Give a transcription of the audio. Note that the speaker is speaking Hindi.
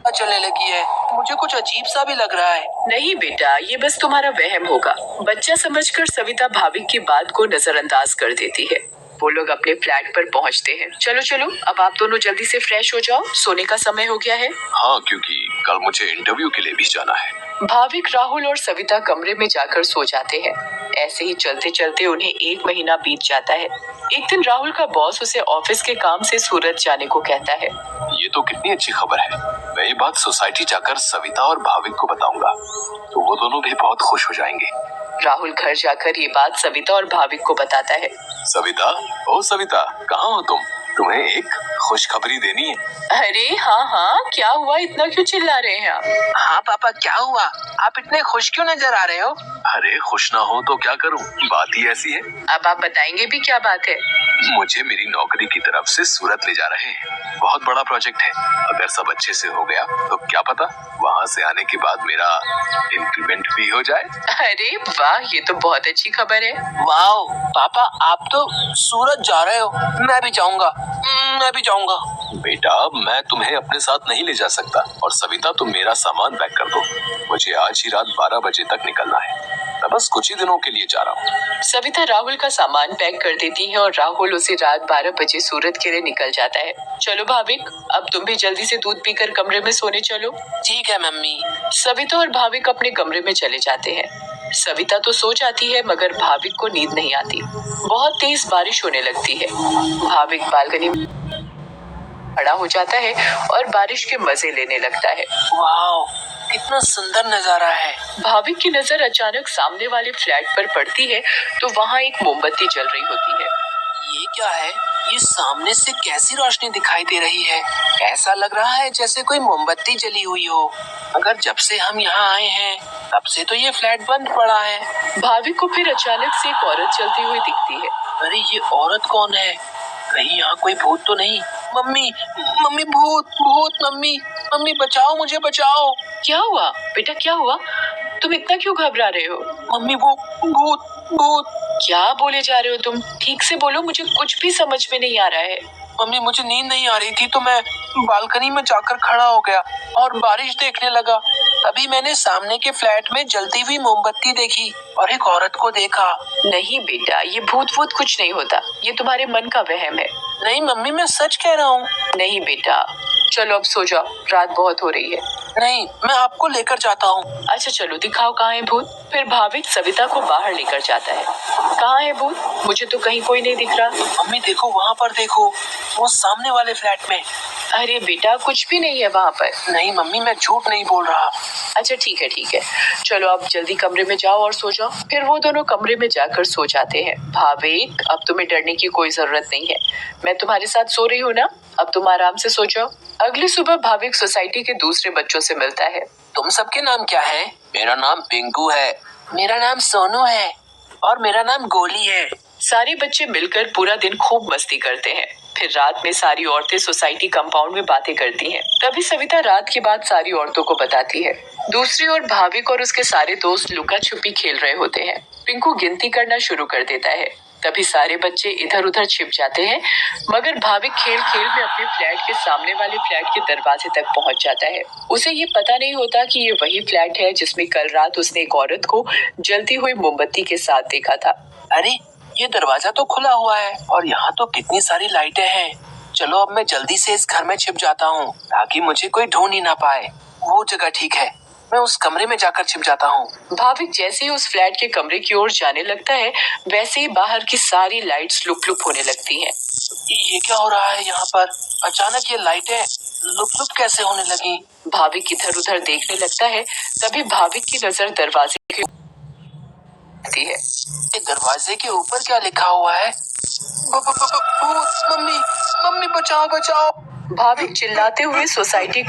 चलने लगी है। मुझे कुछ अजीब सा भी लग रहा है। नहीं बेटा, ये बस तुम्हारा वहम होगा। बच्चा समझकर सविता भाविक की बात को नजरअंदाज कर देती है। वो लोग अपने फ्लैट पर पहुंचते हैं। चलो चलो, अब आप दोनों जल्दी से फ्रेश हो जाओ, सोने का समय हो गया है। हाँ, क्योंकि कल मुझे इंटरव्यू के लिए भी जाना है। भाविक, राहुल और सविता कमरे में जाकर सो जाते हैं। ऐसे ही चलते चलते उन्हें 1 महीना बीत जाता है। एक दिन राहुल का बॉस उसे ऑफिस के काम से सूरत जाने को कहता है। ये तो कितनी अच्छी खबर है। मैं ये बात सोसाइटी जाकर सविता और भाविक को बताऊंगा, तो वो दोनों भी बहुत खुश हो जाएंगे। राहुल घर जाकर ये बात सविता और भाविक को बताता है। सविता, ओ सविता, कहाँ हो तुम? तुम्हें एक खुशखबरी देनी है। अरे हाँ हाँ, क्या हुआ? इतना क्यों चिल्ला रहे हैं आप? हाँ पापा, क्या हुआ? आप इतने खुश क्यों नजर आ रहे हो? अरे खुश ना हो तो क्या करूं, बात ही ऐसी है। अब आप बताएंगे भी क्या बात है? मुझे मेरी नौकरी की तरफ से सूरत ले जा रहे हैं। बहुत बड़ा प्रोजेक्ट है। अगर सब अच्छे से हो गया तो क्या पता वहाँ से आने के बाद मेरा इंक्रीमेंट भी हो जाए। अरे वाह, ये तो बहुत अच्छी खबर है। वाओ पापा, आप तो सूरत जा रहे हो। मैं भी जाऊंगा। बेटा, मैं तुम्हें अपने साथ नहीं ले जा सकता। और सविता, तुम मेरा सामान पैक कर दो। मुझे आज ही रात 12 बजे तक निकलना है। मैं बस कुछ ही दिनों के लिए जा रहा हूँ। सविता राहुल का सामान पैक कर देती है और राहुल उसी रात 12 बजे सूरत के लिए निकल जाता है। चलो भाविक, अब तुम भी जल्दी से दूध पीकर कमरे में सोने चलो। ठीक है मम्मी। सविता और भाविक अपने कमरे में चले जाते हैं। सविता तो सो जाती है मगर भाविक को नींद नहीं आती। बहुत तेज बारिश होने लगती है। भाविक बालकनी में खड़ा हो जाता है और बारिश के मजे लेने लगता है। वाओ, कितना सुंदर नजारा है। भाविक की नजर अचानक सामने वाले फ्लैट पर पड़ती है तो वहाँ एक मोमबत्ती जल रही होती है। ये क्या है? ये सामने से कैसी रोशनी दिखाई दे रही है? ऐसा लग रहा है जैसे कोई मोमबत्ती जली हुई हो। मगर जब से हम यहाँ आए हैं तब से तो ये फ्लैट बंद पड़ा है। भाविक को फिर अचानक से एक औरत चलती हुई दिखती है। अरे ये औरत कौन है? कहीं यहाँ कोई भूत तो नहीं? मम्मी, मम्मी, भूत भूत, मम्मी बचाओ, मुझे बचाओ। क्या हुआ बेटा, क्या हुआ? तुम इतना क्यों घबरा रहे हो? मम्मी, वो भूत भूत। क्या बोले जा रहे हो तुम? ठीक से बोलो, मुझे कुछ भी समझ में नहीं आ रहा है। मम्मी, मुझे नींद नहीं आ रही थी तो मैं बालकनी में जाकर खड़ा हो गया और बारिश देखने लगा। तभी मैंने सामने के फ्लैट में जलती हुई मोमबत्ती देखी और एक औरत को देखा। नहीं बेटा, ये भूत वूत कुछ नहीं होता। ये तुम्हारे मन का वहम है। नहीं मम्मी, मैं सच कह रहा हूँ। नहीं बेटा, चलो अब सो जाओ, रात बहुत हो रही है। नहीं, मैं आपको लेकर जाता हूँ। अच्छा चलो, दिखाओ कहाँ है भूत। फिर भाविक सविता को बाहर लेकर जाता है। कहाँ है भूत? मुझे तो कहीं कोई नहीं दिख रहा। मम्मी देखो, वहाँ पर देखो, वो सामने वाले फ्लैट में। अरे बेटा, कुछ भी नहीं है वहाँ पर। नहीं मम्मी, मैं झूठ नहीं बोल रहा। अच्छा ठीक है ठीक है, चलो अब जल्दी कमरे में जाओ और सो जाओ। फिर वो दोनों कमरे में जाकर सो जाते हैं। भाविक, अब तुम्हें डरने की कोई जरूरत नहीं है। मैं तुम्हारे साथ सो रही हूँ ना, अब तुम आराम से सो जाओ। अगली सुबह भाविक सोसाइटी के दूसरे बच्चों से मिलता है। तुम सबके नाम क्या है? मेरा नाम पिंकू है। मेरा नाम सोनू है। और मेरा नाम गोली है। सारे बच्चे मिलकर पूरा दिन खूब मस्ती करते हैं। फिर रात में सारी औरतें सोसाइटी कंपाउंड में बातें करती हैं। तभी सविता रात की बात सारी औरतों को बताती है। दूसरी ओर भाविक और उसके सारे दोस्त लुका छुपी खेल रहे होते हैं। पिंकू गिनती करना शुरू कर देता है। तभी सारे बच्चे इधर उधर छिप जाते हैं मगर भाविक खेल खेल में अपने फ्लैट के सामने वाले फ्लैट के दरवाजे तक पहुंच जाता है। उसे ये पता नहीं होता कि ये वही फ्लैट है जिसमें कल रात उसने एक औरत को जलती हुई मोमबत्ती के साथ देखा था। अरे ये दरवाजा तो खुला हुआ है और यहाँ तो कितनी सारी लाइटें हैं। चलो अब मैं जल्दी से इस घर में छिप जाता हूँ ताकि मुझे कोई ढूंढ ही ना पाए। वो जगह ठीक है, मैं उस कमरे में जाकर छिप जाता हूँ। भाविक जैसे ही उस फ्लैट के कमरे की ओर जाने लगता है वैसे ही बाहर की सारी लाइट्स लुक लुक होने लगती हैं। ये क्या हो रहा है यहाँ पर? अचानक ये लाइटें लुक लुक कैसे होने लगी? भाविक इधर उधर देखने लगता है। तभी भाविक की नजर दरवाजे की है। दरवाजे के ऊपर क्या लिखा हुआ है? भूत, मम्मी, मम्मी बचाओ बचाओ। भाविक चिल्लाते हुए सोसाइटी